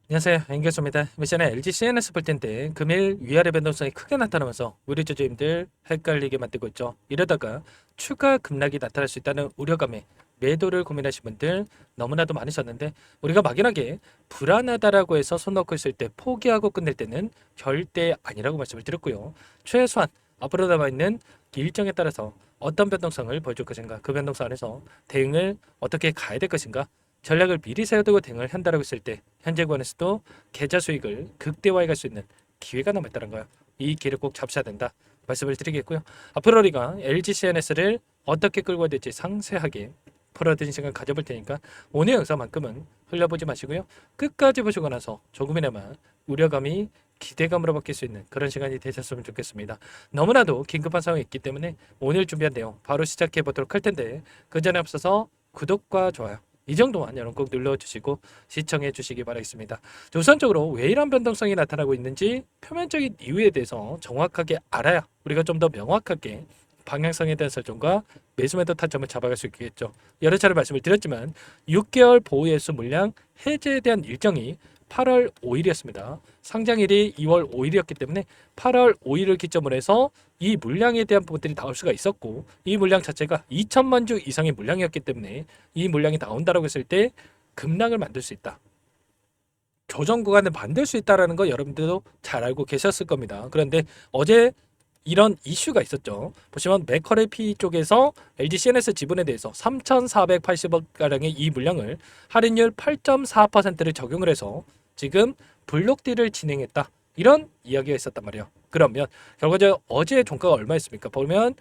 안녕하세요. 연결소입니다. 이번 시간에 LG CNS 볼 텐데 금일 위아래 변동성이 크게 나타나면서 우리 주주님들 헷갈리게 만들고 있죠. 이러다가 추가 급락이 나타날 수 있다는 우려감에 매도를 고민하신 분들 너무나도 많으셨는데, 우리가 막연하게 불안하다라고 해서 손 놓고 있을 때 포기하고 끝낼 때는 절대 아니라고 말씀을 드렸고요. 최소한 앞으로 남아있는 일정에 따라서 어떤 변동성을 보여줄 것인가, 그 변동성 안에서 대응을 어떻게 가야 될 것인가, 전략을 미리 세워두고 대응을 한다라고 했을 때 현재 구간에서도 계좌 수익을 극대화해 갈 수 있는 기회가 남아있다는 거예요. 이 기회를 꼭 잡으셔야 된다 말씀을 드리겠고요. 앞으로 우리가 LG CNS를 어떻게 끌고 가야 될지 상세하게 풀어드린 시간 가져볼 테니까 오늘 영상만큼은 흘려보지 마시고요. 끝까지 보시고 나서 조금이나마 우려감이 기대감으로 바뀔 수 있는 그런 시간이 되셨으면 좋겠습니다. 너무나도 긴급한 상황이 있기 때문에 오늘 준비한 내용 바로 시작해 보도록 할 텐데, 그 전에 앞서서 구독과 좋아요 이 정도만 여러분 꼭 눌러주시고 시청해 주시기 바라겠습니다. 우선적으로 왜 이런 변동성이 나타나고 있는지 표면적인 이유에 대해서 정확하게 알아야 우리가 좀 더 명확하게 방향성에 대한 설정과 매수매도 타점을 잡아갈 수 있겠죠. 여러 차례 말씀을 드렸지만 6개월 보호예수 물량 해제에 대한 일정이 8월 5일이었습니다. 상장일이 2월 5일이었기 때문에 8월 5일을 기점으로 해서 이 물량에 대한 부분들이 나올 수가 있었고, 이 물량 자체가 2천만 주 이상의 물량이었기 때문에 이 물량이 나온다라고 했을 때 급락을 만들 수 있다, 조정 구간을 만들 수 있다라는 거 여러분들도 잘 알고 계셨을 겁니다. 그런데 어제 이런 이슈가 있었죠. 보시면 맥커레피 쪽에서 LG CNS 지분에 대해서 3,480억 가량의 이 물량을 할인율 8.4%를 적용을 해서 지금 블록딜을 진행했다, 이런 이야기가 있었단 말이에요. 그러면 결과적으로 어제 종가가 얼마였습니까? 보면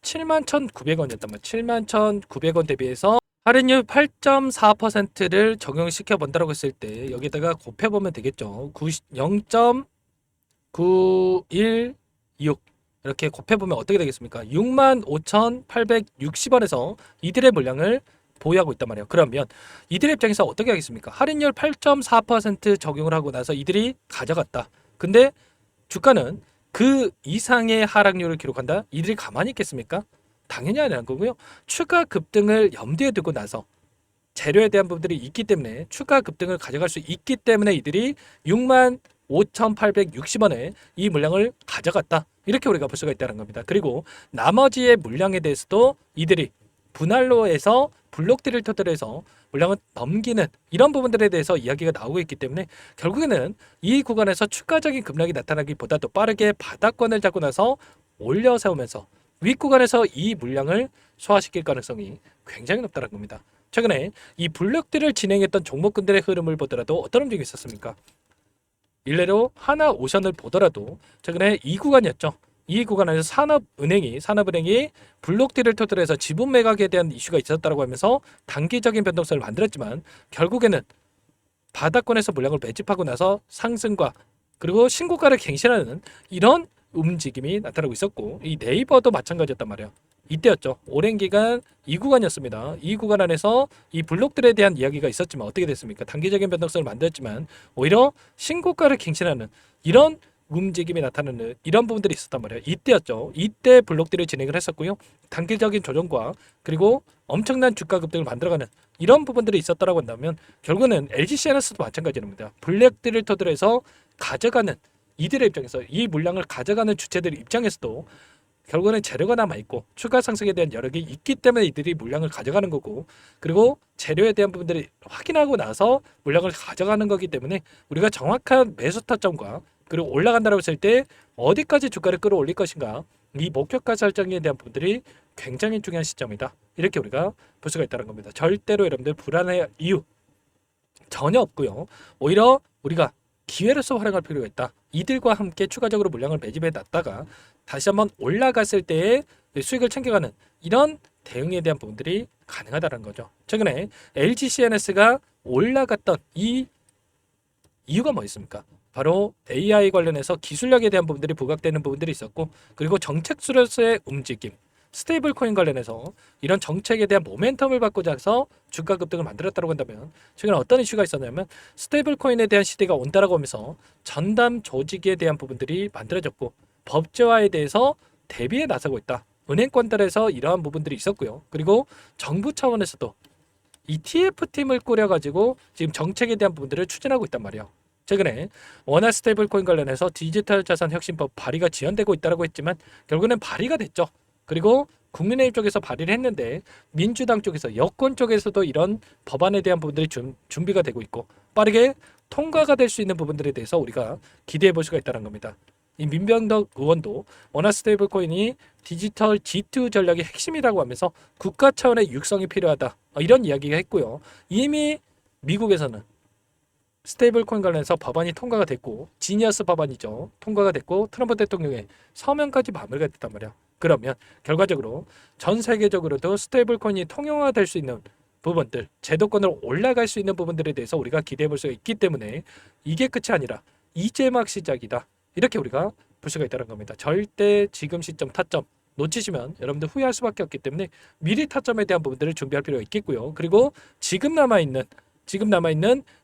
71,900원이었단 말이에요. 71,900원 대비해서 할인율 8.4%를 적용시켜 본다라고 했을 때 여기다가 곱해보면 되겠죠. 0.9126 이렇게 곱해보면 어떻게 되겠습니까? 65,860원에서 이들의 물량을 보유하고 있단 말이에요. 그러면 이들의 입장에서 어떻게 하겠습니까? 할인율 8.4% 적용을 하고 나서 이들이 가져갔다. 근데 주가는 그 이상의 하락률을 기록한다? 이들이 가만히 있겠습니까? 당연히 아니라는 거고요. 추가 급등을 염두에 두고 나서 재료에 대한 부분들이 있기 때문에 추가 급등을 가져갈 수 있기 때문에 이들이 65,860원에 이 물량을 가져갔다, 이렇게 우리가 볼 수가 있다는 겁니다. 그리고 나머지의 물량에 대해서도 이들이 분할로 해서 블록들을 터뜨려서 물량을 넘기는 이런 부분들에 대해서 이야기가 나오고 있기 때문에 결국에는 이 구간에서 추가적인 급락이 나타나기보다도 빠르게 바닥권을 잡고 나서 올려 세우면서 윗구간에서 이 물량을 소화시킬 가능성이 굉장히 높다는 겁니다. 최근에 이 블록들을 진행했던 종목군들의 흐름을 보더라도 어떤 움직임이 있었습니까? 일례로 하나오션을 보더라도 최근에 이 구간이었죠. 이 구간에서 산업은행이 블록딜을 토대로 지분 매각에 대한 이슈가 있었다고 하면서 단기적인 변동성을 만들었지만 결국에는 바닥권에서 물량을 매집하고 나서 상승과 그리고 신고가를 갱신하는 이런 움직임이 나타나고 있었고, 이 네이버도 마찬가지였단 말이에요. 이때였죠. 오랜 기간 이 구간이었습니다. 이 구간 안에서 이 블록들에 대한 이야기가 있었지만 어떻게 됐습니까? 단기적인 변동성을 만들었지만 오히려 신고가를 갱신하는 이런 움직임이 나타나는 이런 부분들이 있었단 말이에요. 이때였죠. 이때 블록들을 진행을 했었고요. 단기적인 조정과 그리고 엄청난 주가 급등을 만들어가는 이런 부분들이 있었다라고 한다면 결국은 LG CNS도 마찬가지입니다. 블랙들을 터들어서 가져가는 이들의 입장에서 이 물량을 가져가는 주체들 입장에서도 결국에는 재료가 남아있고 추가 상승에 대한 여력이 있기 때문에 이들이 물량을 가져가는 거고, 그리고 재료에 대한 부분들이 확인하고 나서 물량을 가져가는 거기 때문에 우리가 정확한 매수 타점과 그리고 올라간다고 했을 때 어디까지 주가를 끌어올릴 것인가, 이 목표가 설정에 대한 부분들이 굉장히 중요한 시점이다, 이렇게 우리가 볼 수가 있다는 겁니다. 절대로 여러분들 불안할 이유 전혀 없고요. 오히려 우리가 기회로서 활용할 필요가 있다. 이들과 함께 추가적으로 물량을 매집해 놨다가 다시 한번 올라갔을 때의 수익을 챙겨가는 이런 대응에 대한 부분들이 가능하다는 거죠. 최근에 LG CNS가 올라갔던 이 이유가 뭐 있습니까? 바로 AI 관련해서 기술력에 대한 부분들이 부각되는 부분들이 있었고, 그리고 정책 수로서의 움직임, 스테이블 코인 관련해서 이런 정책에 대한 모멘텀을 바꾸자 해서 주가 급등을 만들었다고 한다면 최근에 어떤 이슈가 있었냐면 스테이블 코인에 대한 시대가 온다라고 하면서 전담 조직에 대한 부분들이 만들어졌고 법제화에 대해서 대비에 나서고 있다. 은행권들에서 이러한 부분들이 있었고요. 그리고 정부 차원에서도 ETF팀을 꾸려가지고 지금 정책에 대한 부분들을 추진하고 있단 말이에요. 최근에 원화 스테이블 코인 관련해서 디지털 자산 혁신법 발의가 지연되고 있다고 했지만 결국에는 발의가 됐죠. 그리고 국민의힘 쪽에서 발의를 했는데 민주당 쪽에서 여권 쪽에서도 이런 법안에 대한 부분들이 준비가 되고 있고 빠르게 통과가 될 수 있는 부분들에 대해서 우리가 기대해 볼 수가 있다는 겁니다. 이 민병덕 의원도 원화 스테이블 코인이 디지털 G2 전략의 핵심이라고 하면서 국가 차원의 육성이 필요하다. 이런 이야기가 했고요. 이미 미국에서는 스테이블 코인 관련해서 법안이 통과가 됐고 지니어스 법안이죠. 통과가 됐고 트럼프 대통령의 서명까지 마무리가 됐단 말이야. 그러면 결과적으로 전 세계적으로도 스테이블 코인이 통용화될 수 있는 부분들, 제도권으로 올라갈 수 있는 부분들에 대해서 우리가 기대해 볼 수가 있기 때문에 이게 끝이 아니라 이제 막 시작이다. 이렇게 우리가 볼 수가 있다는 겁니다. 절대 지금 시점 타점 놓치시면 여러분들 후회할 수밖에 없기 때문에 미리 타점에 대한 부분들을 준비할 필요가 있겠고요. 그리고 지금 남아있는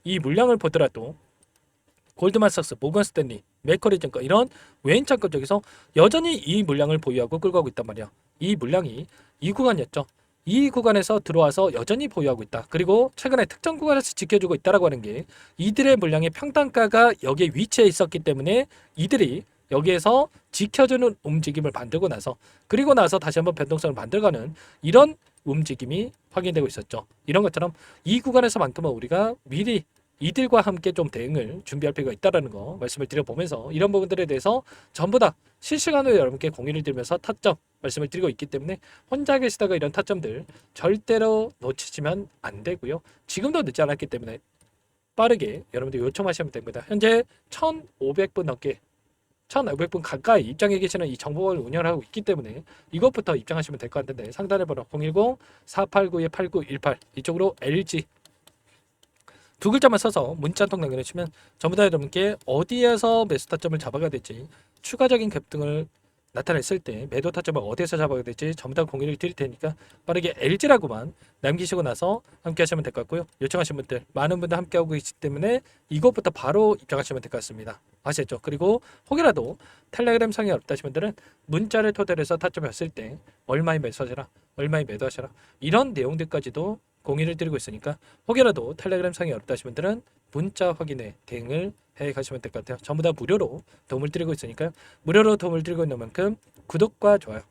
이 물량을 보더라도 골드만삭스, 모건스탠리, 맥쿼리 증권 이런 외인창권 쪽에서 여전히 이 물량을 보유하고 끌고 가고 있단 말이야. 이 물량이 이 구간이었죠. 이 구간에서 들어와서 여전히 보유하고 있다. 그리고 최근에 특정 구간에서 지켜주고 있다라고 하는 게 이들의 물량의 평단가가 여기에 위치해 있었기 때문에 이들이 여기에서 지켜주는 움직임을 만들고 나서 그리고 나서 다시 한번 변동성을 만들어가는 이런 움직임이 확인되고 있었죠. 이런 것처럼 이 구간에서만큼은 우리가 미리 이들과 함께 좀 대응을 준비할 필요가 있다는 거 말씀을 드려보면서 이런 부분들에 대해서 전부 다 실시간으로 여러분께 공유를 드리면서 타점 말씀을 드리고 있기 때문에 혼자 계시다가 이런 타점들 절대로 놓치시면 안 되고요. 지금도 늦지 않았기 때문에 빠르게 여러분들 요청하시면 됩니다. 현재 1,500분 넘게 1,500분 가까이 입장해 계시는 이 정보를 운영하고 있기 때문에 이것부터 입장하시면 될 것 같은데 상단에 번호 010-489-8918 이쪽으로 LG 두 글자만 써서 문자 한 통 남겨주시면 전부 다 여러분께 어디에서 매수 타점을 잡아가야 될지 추가적인 급등을 나타냈을 때 매도 타점을 어디에서 잡아야 될지 전부 다 공유를 드릴 테니까 빠르게 LG라고만 남기시고 나서 함께 하시면 될 것 같고요. 요청하신 분들 많은 분들 함께 하고 계시기 때문에 이것부터 바로 입장하시면 될 것 같습니다. 아시겠죠? 그리고 혹이라도 텔레그램 상에 어렵다신 분들은 문자를 토대로 해서 타점을 봤을 때 얼마에 매수하셔라 얼마에 매도하셔라 이런 내용들까지도 공유를 드리고 있으니까 혹여라도 텔레그램 상이 어렵다신 분들은 문자 확인에 대응을 해 가시면 될 것 같아요. 전부 다 무료로 도움을 드리고 있으니까요. 무료로 도움을 드리고 있는 만큼 구독과 좋아요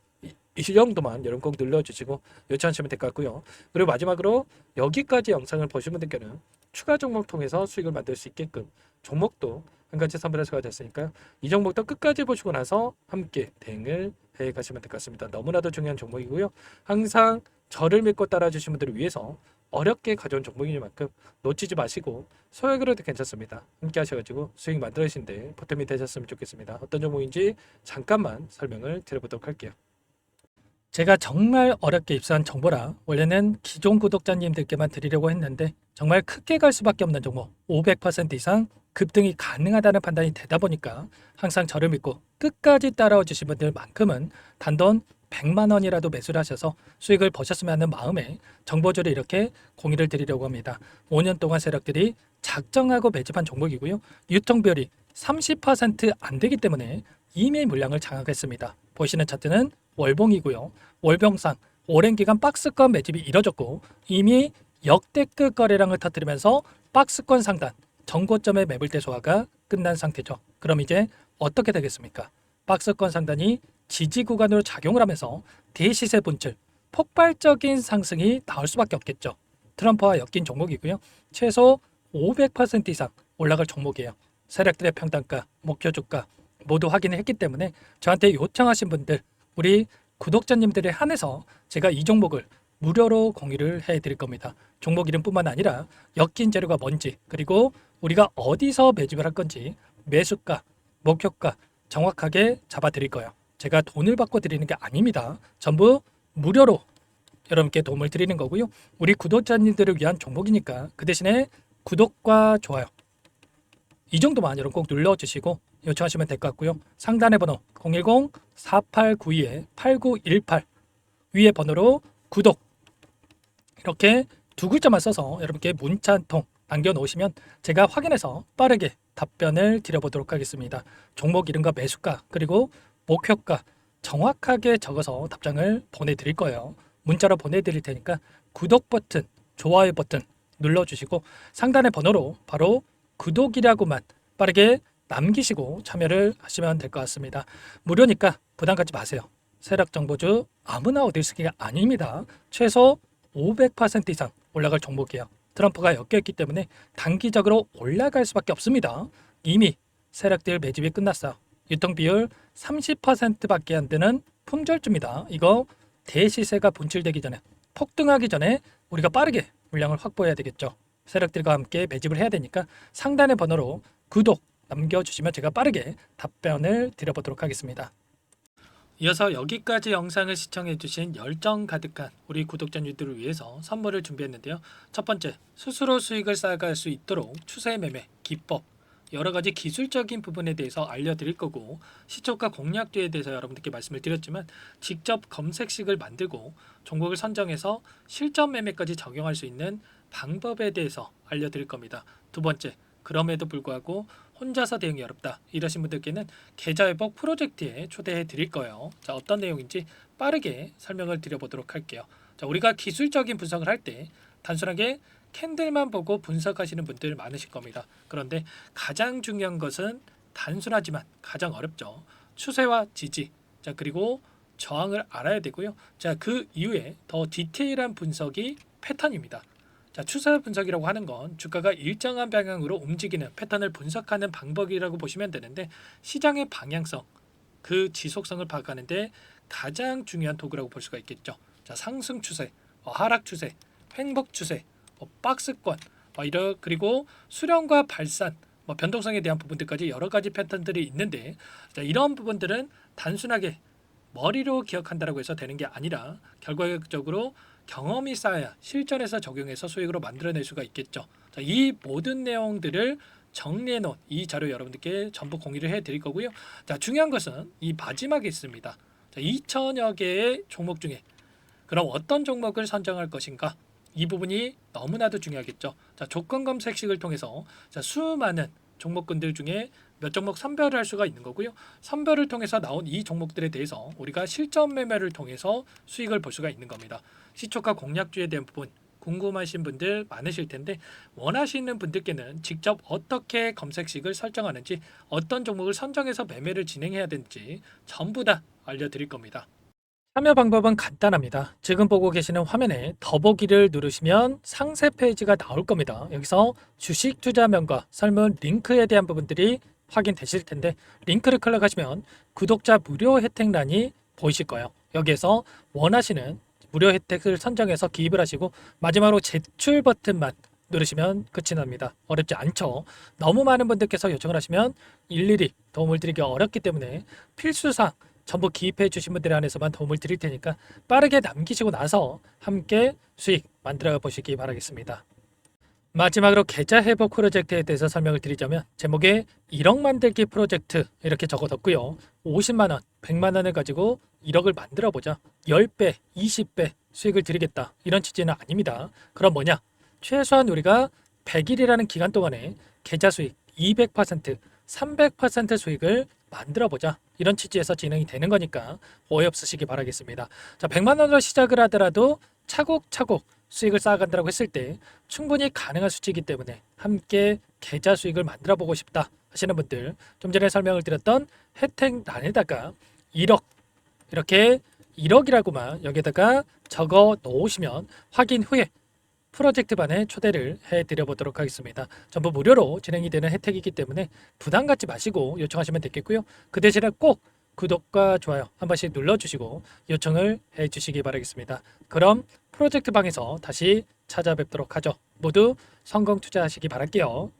이 정도만 여러분 꼭 눌러주시고 요청하시면 될 것 같고요. 그리고 마지막으로 여기까지 영상을 보신 분들께는 추가 종목 통해서 수익을 만들 수 있게끔 종목도 한 가지 선별해서 가졌으니까요. 이 종목도 끝까지 보시고 나서 함께 대응을 해 가시면 될 것 같습니다. 너무나도 중요한 종목이고요. 항상 저를 믿고 따라주신 분들을 위해서 어렵게 가져온 종목이니만큼 놓치지 마시고 소액으로도 괜찮습니다. 함께 하셔가지고 수익 만들어주신데 보탬이 되셨으면 좋겠습니다. 어떤 종목인지 잠깐만 설명을 드려보도록 할게요. 제가 정말 어렵게 입수한 정보라 원래는 기존 구독자님들께만 드리려고 했는데 정말 크게 갈 수밖에 없는 종목 500% 이상 급등이 가능하다는 판단이 되다 보니까 항상 저를 믿고 끝까지 따라와 주신 분들만큼은 단돈 100만 원이라도 매수를 하셔서 수익을 보셨으면 하는 마음에 정보주를 이렇게 공유를 드리려고 합니다. 5년 동안 세력들이 작정하고 매집한 종목이고요. 유통비율이 30%안 되기 때문에 이미 물량을 장악했습니다. 보시는 차트는 월봉이고요. 월봉상 오랜 기간 박스권 매집이 이뤄졌고 이미 역대급 거래량을 터뜨리면서 박스권 상단 정고점의 매물대 소화가 끝난 상태죠. 그럼 이제 어떻게 되겠습니까? 박스권 상단이 지지 구간으로 작용을 하면서 대시세 분출, 폭발적인 상승이 나올 수밖에 없겠죠. 트럼프와 엮인 종목이고요. 최소 500% 이상 올라갈 종목이에요. 세력들의 평단가, 목표 주가 모두 확인을 했기 때문에 저한테 요청하신 분들, 우리 구독자님들에 한해서 제가 이 종목을 무료로 공유를 해드릴 겁니다. 종목 이름뿐만 아니라 엮인 재료가 뭔지 그리고 우리가 어디서 매집을 할 건지 매수가, 목표가 정확하게 잡아드릴 거예요. 제가 돈을 받고 드리는 게 아닙니다. 전부 무료로 여러분께 도움을 드리는 거고요. 우리 구독자님들을 위한 종목이니까 그 대신에 구독과 좋아요 이 정도만 여러분 꼭 눌러주시고 요청하시면 될 것 같고요. 상단의 번호 010-4892-8918 위에 번호로 구독 이렇게 두 글자만 써서 여러분께 문자 한 통 남겨놓으시면 제가 확인해서 빠르게 답변을 드려보도록 하겠습니다. 종목 이름과 매수가 그리고 목표가 정확하게 적어서 답장을 보내드릴 거예요. 문자로 보내드릴 테니까 구독 버튼 좋아요 버튼 눌러주시고 상단의 번호로 바로 구독이라고만 빠르게 남기시고 참여를 하시면 될 것 같습니다. 무료니까 부담 갖지 마세요. 세력정보주 아무나 얻을 수 있는 게 아닙니다. 최소 500% 이상 올라갈 종목이에요. 트럼프가 엮였기 때문에 단기적으로 올라갈 수밖에 없습니다. 이미 세력들 매집이 끝났어요. 유통비율 30%밖에 안 되는 품절주입니다. 이거 대시세가 분출되기 전에 폭등하기 전에 우리가 빠르게 물량을 확보해야 되겠죠. 세력들과 함께 매집을 해야 되니까 상단의 번호로 구독 남겨주시면 제가 빠르게 답변을 드려보도록 하겠습니다. 이어서 여기까지 영상을 시청해주신 열정 가득한 우리 구독자님들을 위해서 선물을 준비했는데요. 첫 번째, 스스로 수익을 쌓아갈 수 있도록 추세 매매 기법, 여러 가지 기술적인 부분에 대해서 알려드릴 거고, 시초가 공략주에 대해서 여러분들께 말씀을 드렸지만 직접 검색식을 만들고 종목을 선정해서 실전 매매까지 적용할 수 있는 방법에 대해서 알려드릴 겁니다. 두 번째, 그럼에도 불구하고 혼자서 대응이 어렵다 이러신 분들께는 계좌회복 프로젝트에 초대해 드릴 거예요. 자, 어떤 내용인지 빠르게 설명을 드려보도록 할게요. 자, 우리가 기술적인 분석을 할 때 단순하게 캔들만 보고 분석하시는 분들 많으실 겁니다. 그런데 가장 중요한 것은 단순하지만 가장 어렵죠. 추세와 지지, 자, 그리고 저항을 알아야 되고요. 자, 그 이후에 더 디테일한 분석이 패턴입니다. 자, 추세 분석이라고 하는 건 주가가 일정한 방향으로 움직이는 패턴을 분석하는 방법이라고 보시면 되는데, 시장의 방향성, 그 지속성을 파악하는데 가장 중요한 도구라고 볼 수가 있겠죠. 자, 상승 추세, 하락 추세, 횡복 추세, 박스권, 그리고 수렴과 발산, 변동성에 대한 부분들까지 여러 가지 패턴들이 있는데, 자, 이런 부분들은 단순하게 머리로 기억한다고 해서 되는 게 아니라 결과적으로 경험이 쌓아야 실전에서 적용해서 수익으로 만들어낼 수가 있겠죠. 자, 이 모든 내용들을 정리해 놓은 이 자료 여러분들께 전부 공유를 해 드릴 거고요. 자, 중요한 것은 이 마지막에 있습니다. 자, 2천여 개의 종목 중에 그럼 어떤 종목을 선정할 것인가? 이 부분이 너무나도 중요하겠죠. 자, 조건 검색식을 통해서 자, 수많은 종목군들 중에 몇 종목 선별을 할 수가 있는 거고요. 선별을 통해서 나온 이 종목들에 대해서 우리가 실전 매매를 통해서 수익을 볼 수가 있는 겁니다. 시초가 공략주에 대한 부분 궁금하신 분들 많으실 텐데, 원하시는 분들께는 직접 어떻게 검색식을 설정하는지, 어떤 종목을 선정해서 매매를 진행해야 되는지 전부 다 알려드릴 겁니다. 참여 방법은 간단합니다. 지금 보고 계시는 화면에 더보기를 누르시면 상세 페이지가 나올 겁니다. 여기서 주식 투자명과 설문 링크에 대한 부분들이 확인되실 텐데, 링크를 클릭하시면 구독자 무료 혜택란이 보이실 거예요. 여기에서 원하시는 무료 혜택을 선정해서 기입을 하시고 마지막으로 제출 버튼만 누르시면 끝이 납니다. 어렵지 않죠? 너무 많은 분들께서 요청을 하시면 일일이 도움을 드리기 어렵기 때문에 필수사항 전부 기입해 주신 분들 안에서만 도움을 드릴 테니까 빠르게 남기시고 나서 함께 수익 만들어 보시기 바라겠습니다. 마지막으로 계좌 회복 프로젝트에 대해서 설명을 드리자면, 제목에 1억 만들기 프로젝트 이렇게 적어뒀고요. 50만 원, 100만 원을 가지고 1억을 만들어 보자, 10배, 20배 수익을 드리겠다, 이런 취지는 아닙니다. 그럼 뭐냐? 최소한 우리가 100일이라는 기간 동안에 계좌 수익 200%, 300% 수익을 만들어 보자, 이런 취지에서 진행이 되는 거니까 오해 없으시기 바라겠습니다. 자, 100만 원으로 시작을 하더라도 차곡차곡 수익을 쌓아간다고 했을 때 충분히 가능한 수치이기 때문에 함께 계좌 수익을 만들어 보고 싶다 하시는 분들, 좀 전에 설명을 드렸던 혜택란에다가 1억, 이렇게 1억이라고만 여기다가 적어 놓으시면 확인 후에 프로젝트반에 초대를 해드려 보도록 하겠습니다. 전부 무료로 진행이 되는 혜택이기 때문에 부담 갖지 마시고 요청하시면 되겠고요. 그 대신에 꼭 구독과 좋아요 한 번씩 눌러주시고 요청을 해주시기 바라겠습니다. 그럼 프로젝트 방에서 다시 찾아뵙도록 하죠. 모두 성공 투자하시기 바랄게요.